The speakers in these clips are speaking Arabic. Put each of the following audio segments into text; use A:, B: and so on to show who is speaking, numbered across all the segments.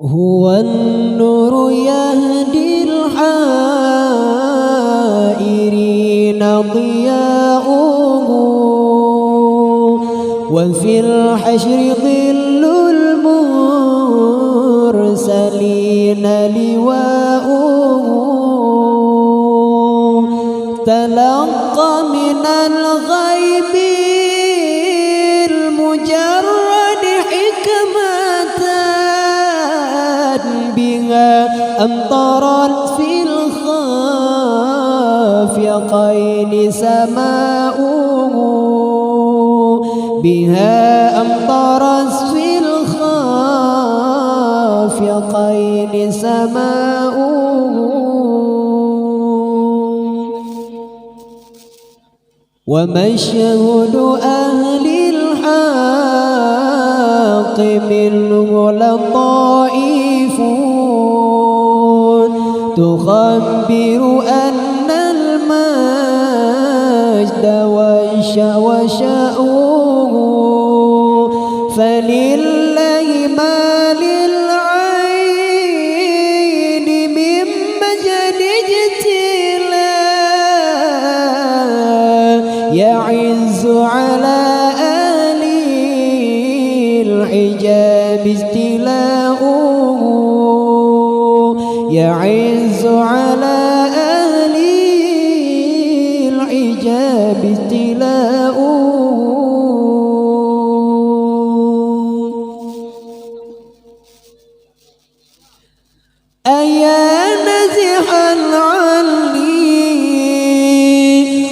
A: هو النور يهدي الحائرين ضياؤه وفي الحشر ظل المرسلين لواؤه تلقى من الغيب المجرد حكمة بها أمطرت في الخافقين سماؤه بها أمطرت في الخافقين سماؤه ومشهد أهل الحق منه لطائفون تخبر أن المجد وشأوه فلله ما للعين من مجد اجتلى يعز على آل الحجاب استلاؤه يعز على آل الحجاب استلاؤه أيا نزح العلي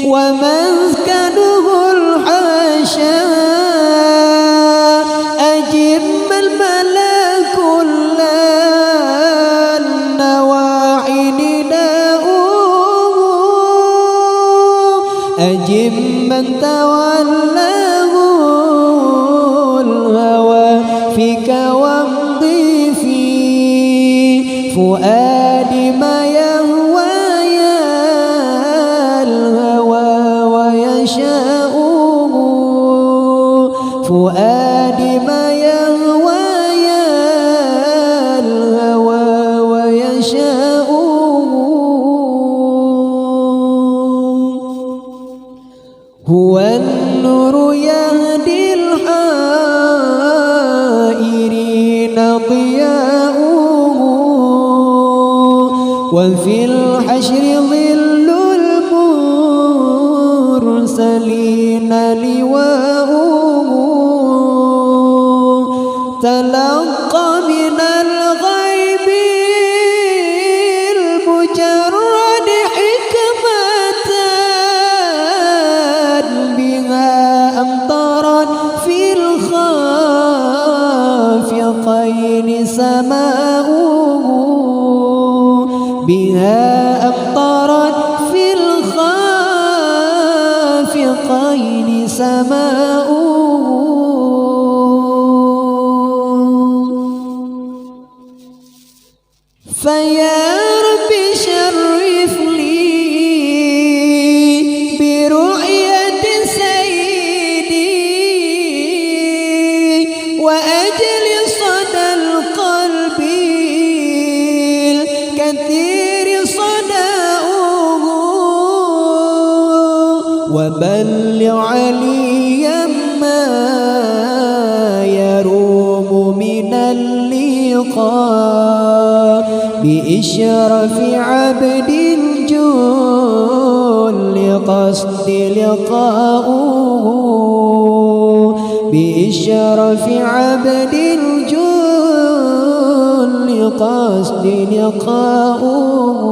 A: ومسكنه الحاشا أجب الملا كل النواحي نداؤه أجب من تولاه الهوى فيك وامضي في فؤادي ما يهوى يا الهوى ويشاؤه فؤادي ما يهوى يا الهوى ويشاؤه هو النور يهدي الحائرين ضياؤه وفي الحشر ظل المرسلين لواؤه تلقى من الغيب المجرد حكمة بها أمطرت في الخافقين سماؤه بها أمطرت في الخافقين سماؤه فيا رب شرف لي برؤية سيدي وأجل صدى القلب الكثير صداؤه وبلغ عليا ما يروم من اللقاء بإشرف عبد الجل لقصد لقاؤه بإشرف عبد الجل لقصد لقاؤه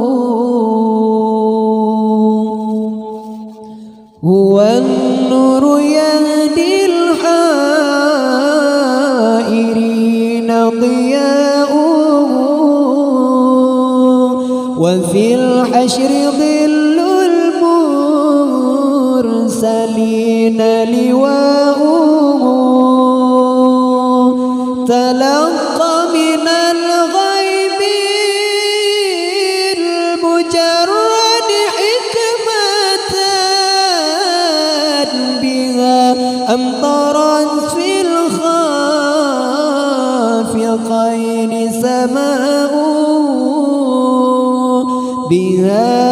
A: هو النور يهدي الحائرين ضياؤه وفي الحشر ظل المرسلين لواؤه تلقى من الغيب المجرد حكمة بها أمطرت في الخافقين السماء بها